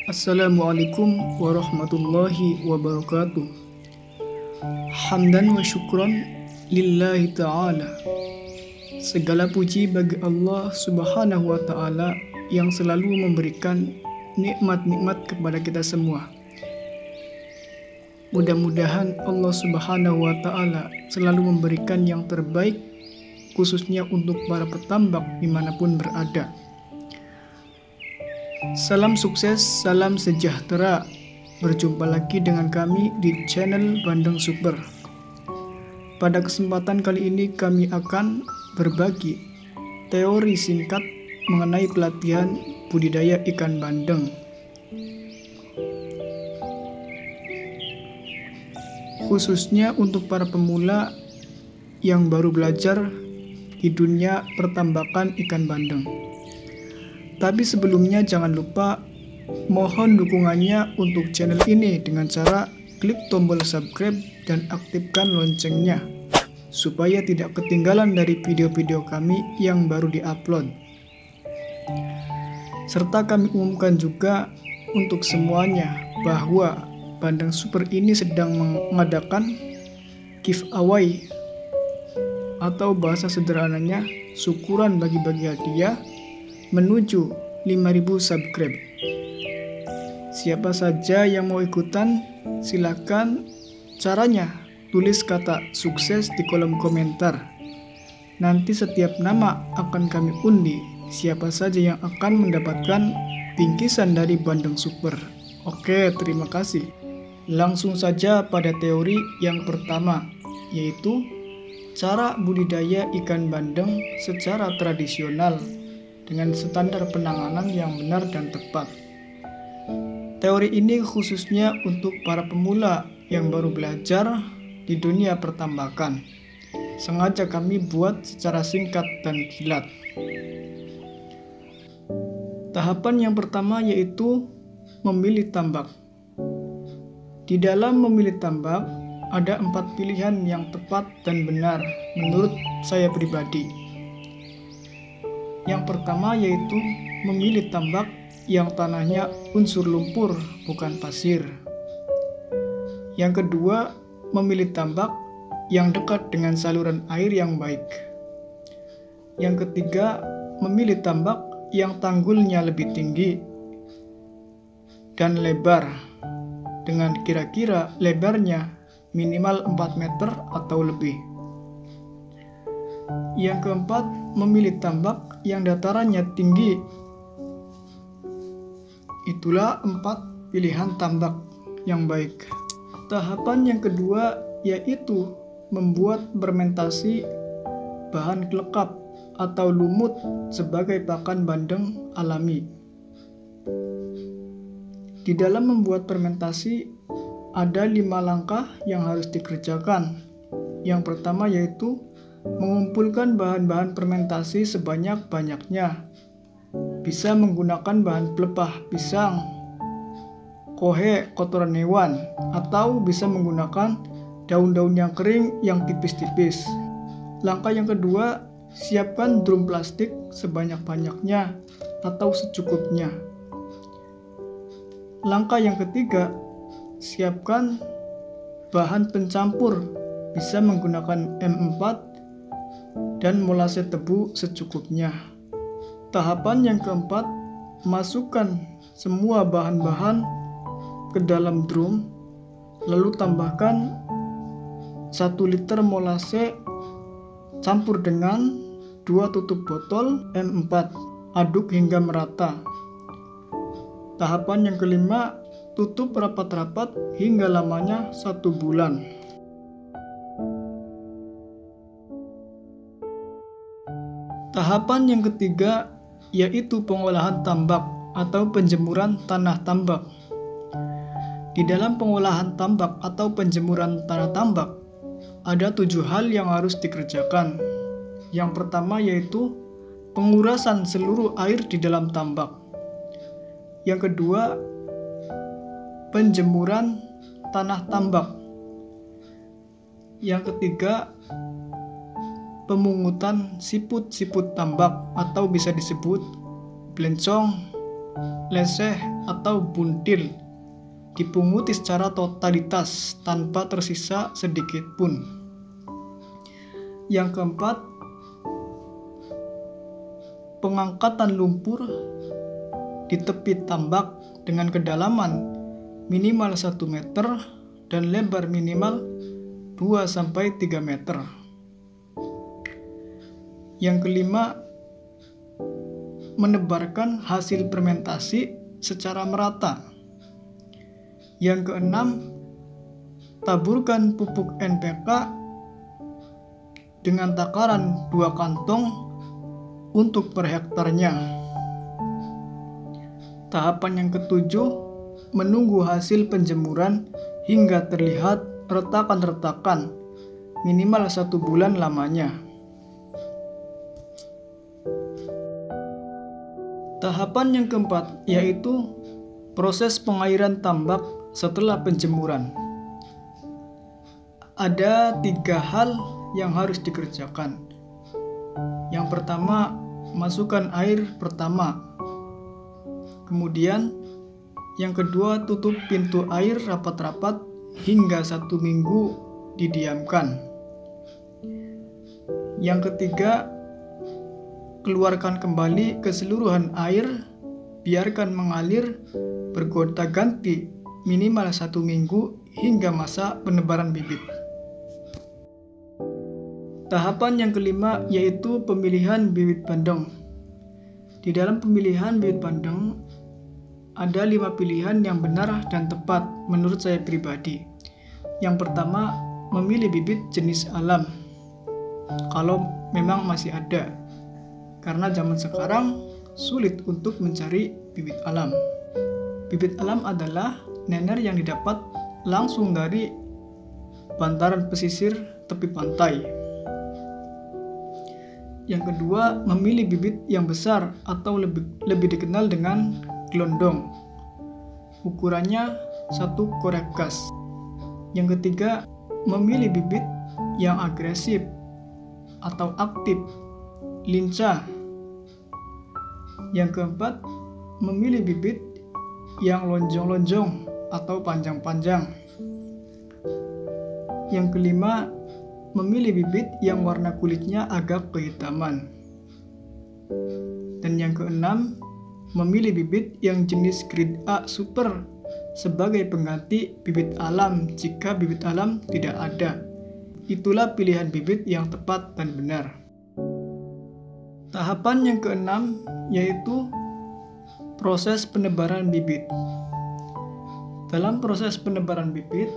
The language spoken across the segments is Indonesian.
Assalamualaikum warahmatullahi wabarakatuh. Hamdan wa syukran lillahi ta'ala. Segala puji bagi Allah subhanahu wa ta'ala yang selalu memberikan nikmat-nikmat kepada kita semua. Mudah-mudahan Allah subhanahu wa ta'ala selalu memberikan yang terbaik, khususnya untuk para petambak dimanapun berada. Salam sukses, salam sejahtera. Berjumpa lagi dengan kami di channel Bandeng Super. Pada kesempatan kali ini kami akan berbagi teori singkat mengenai pelatihan budidaya ikan bandeng. Khususnya untuk para pemula yang baru belajar di dunia pertambakan ikan bandeng. Tapi sebelumnya jangan lupa mohon dukungannya untuk channel ini dengan cara klik tombol subscribe dan aktifkan loncengnya supaya tidak ketinggalan dari video-video kami yang baru diupload. Serta kami umumkan juga untuk semuanya bahwa Bandeng Super ini sedang mengadakan giveaway atau bahasa sederhananya syukuran bagi-bagi hadiah menuju 5.000 subscribe. Siapa saja yang mau ikutan, silakan. Caranya tulis kata sukses di kolom komentar. Nanti setiap nama akan kami undi siapa saja yang akan mendapatkan bingkisan dari Bandeng Super. Oke, terima kasih. Langsung saja pada teori yang pertama, yaitu cara budidaya ikan bandeng secara tradisional dengan standar penanganan yang benar dan tepat. Teori ini khususnya untuk para pemula yang baru belajar di dunia pertambakan. Sengaja kami buat secara singkat dan kilat. Tahapan yang pertama yaitu memilih tambak. Di dalam memilih tambak, ada 4 pilihan yang tepat dan benar menurut saya pribadi. Yang pertama yaitu memilih tambak yang tanahnya unsur lumpur bukan pasir. Yang kedua, memilih tambak yang dekat dengan saluran air yang baik. Yang ketiga, memilih tambak yang tanggulnya lebih tinggi dan lebar dengan kira-kira lebarnya minimal 4 meter atau lebih. Yang keempat, memilih tambak yang datarannya tinggi. Itulah 4 pilihan tambak yang baik. Tahapan yang kedua yaitu membuat fermentasi bahan kelekap atau lumut sebagai pakan bandeng alami. Di dalam membuat fermentasi ada 5 langkah yang harus dikerjakan. Yang pertama yaitu mengumpulkan bahan-bahan fermentasi sebanyak-banyaknya. Bisa menggunakan bahan pelepah pisang, kohe kotoran hewan, atau bisa menggunakan daun-daun yang kering yang tipis-tipis. Langkah yang kedua, siapkan drum plastik sebanyak-banyaknya atau secukupnya. Langkah yang ketiga, siapkan bahan pencampur, bisa menggunakan M4 dan molase tebu secukupnya. Tahapan yang keempat, masukkan semua bahan-bahan ke dalam drum, lalu tambahkan 1 liter molase campur dengan 2 tutup botol M4, aduk hingga merata. Tahapan yang kelima, tutup rapat-rapat hingga lamanya 1 bulan. Tahapan yang ketiga yaitu pengolahan tambak atau penjemuran tanah tambak. Di dalam pengolahan tambak atau penjemuran tanah tambak ada 7 hal yang harus dikerjakan. Yang pertama yaitu pengurasan seluruh air di dalam tambak. Yang kedua, penjemuran tanah tambak. Yang ketiga, pemungutan siput-siput tambak atau bisa disebut blencong leseh, atau buntil dipunguti secara totalitas tanpa tersisa sedikit pun. Yang keempat, pengangkatan lumpur di tepi tambak dengan kedalaman minimal 1 meter dan lebar minimal 2-3 meter. Yang kelima, menebarkan hasil fermentasi secara merata. Yang keenam, taburkan pupuk NPK dengan takaran 2 kantong untuk per hektarnya. Tahapan yang ketujuh, menunggu hasil penjemuran hingga terlihat retakan-retakan minimal 1 bulan lamanya. Tahapan yang keempat yaitu proses pengairan tambak setelah penjemuran. Ada 3 hal yang harus dikerjakan. Yang pertama, masukkan air pertama. Kemudian, yang kedua, tutup pintu air rapat-rapat hingga 1 minggu didiamkan. Yang ketiga, keluarkan kembali keseluruhan air, biarkan mengalir bergonta-ganti minimal 1 minggu hingga masa penebaran bibit. Tahapan yang kelima yaitu pemilihan bibit bandeng. Di dalam pemilihan bibit bandeng ada 5 pilihan yang benar dan tepat menurut saya pribadi. Yang pertama, memilih bibit jenis alam. Kalau memang masih ada. Karena zaman sekarang sulit untuk mencari bibit alam. Bibit alam adalah nener yang didapat langsung dari bantaran pesisir tepi pantai. Yang kedua, memilih bibit yang besar atau lebih dikenal dengan gelondong. Ukurannya 1 korek gas. Yang ketiga, memilih bibit yang agresif atau aktif, lincah. Yang keempat, memilih bibit yang lonjong-lonjong atau panjang-panjang. Yang kelima, memilih bibit yang warna kulitnya agak kehitaman. Dan yang keenam, memilih bibit yang jenis grade A super sebagai pengganti bibit alam jika bibit alam tidak ada. Itulah pilihan bibit yang tepat dan benar. Tahapan yang keenam yaitu proses penebaran bibit. Dalam proses penebaran bibit,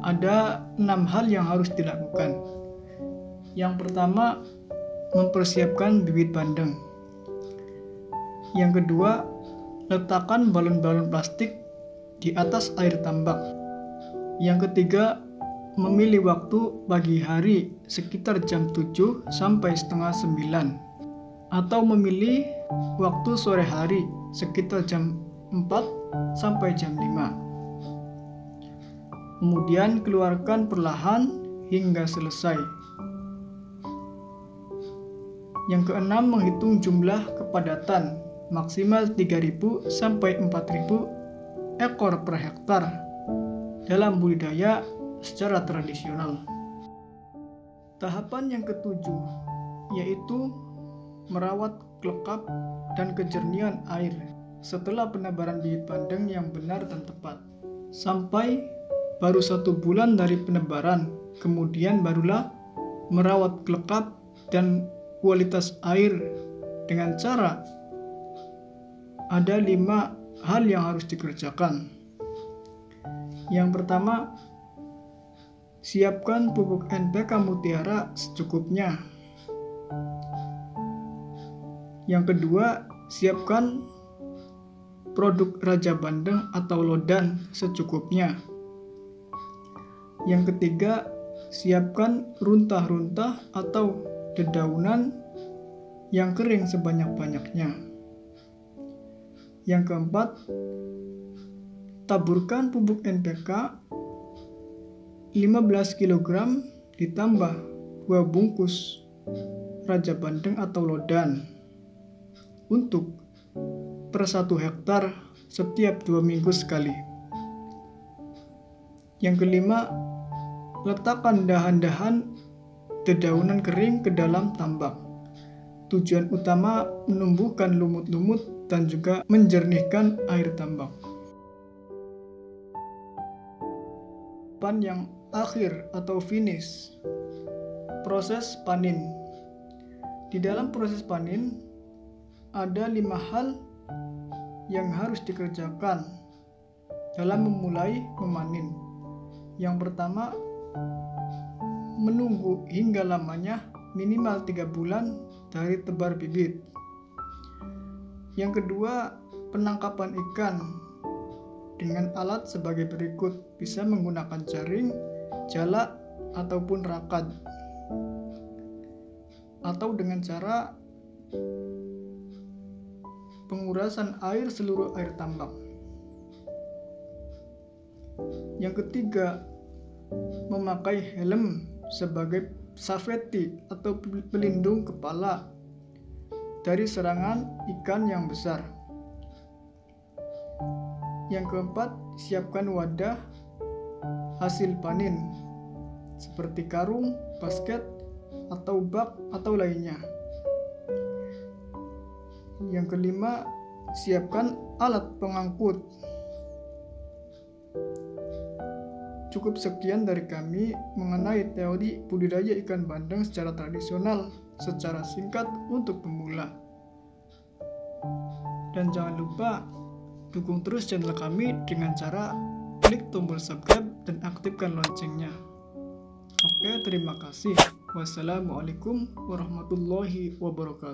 ada 6 hal yang harus dilakukan. Yang pertama, mempersiapkan bibit bandeng. Yang kedua, letakkan balon-balon plastik di atas air tambak. Yang ketiga, memilih waktu pagi hari sekitar jam 7 sampai setengah 9. Atau memilih waktu sore hari sekitar jam 4 sampai jam 5. Kemudian keluarkan perlahan hingga selesai. Yang keenam, menghitung jumlah kepadatan maksimal 3.000 sampai 4.000 ekor per hektar dalam budidaya secara tradisional. Tahapan yang ketujuh yaitu merawat kelekap dan kejernihan air setelah penebaran bibit bandeng yang benar dan tepat. Sampai baru 1 bulan dari penebaran, kemudian barulah merawat kelekap dan kualitas air dengan cara ada 5 hal yang harus dikerjakan. Yang pertama, siapkan pupuk NPK Mutiara secukupnya. Yang kedua, siapkan produk Raja Bandeng atau Lodan secukupnya. Yang ketiga, siapkan runtah-runtah atau dedaunan yang kering sebanyak-banyaknya. Yang keempat, taburkan pupuk NPK 15 kg ditambah 2 bungkus Raja Bandeng atau Lodan untuk per 1 hektar setiap 2 minggu sekali. Yang kelima, letakkan dahan-dahan dedaunan kering ke dalam tambak. Tujuan utama menumbuhkan lumut-lumut dan juga menjernihkan air tambak. Yang akhir atau finish, proses panen. Di dalam proses panen ada 5 hal yang harus dikerjakan dalam memulai memanen. Yang pertama, menunggu hingga lamanya minimal 3 bulan dari tebar bibit. Yang kedua, penangkapan ikan dengan alat sebagai berikut, bisa menggunakan jaring, jala, ataupun rakad, atau dengan cara pengurasan air seluruh air tambak. Yang ketiga, memakai helm sebagai safety atau pelindung kepala dari serangan ikan yang besar. Yang keempat, siapkan wadah hasil panen seperti karung, basket, atau bak atau lainnya. Yang kelima, siapkan alat pengangkut. Cukup sekian dari kami mengenai teori budidaya ikan bandeng secara tradisional, secara singkat untuk pemula. Dan jangan lupa dukung terus channel kami dengan cara klik tombol subscribe dan aktifkan loncengnya. Oke, terima kasih. Wassalamualaikum warahmatullahi wabarakatuh.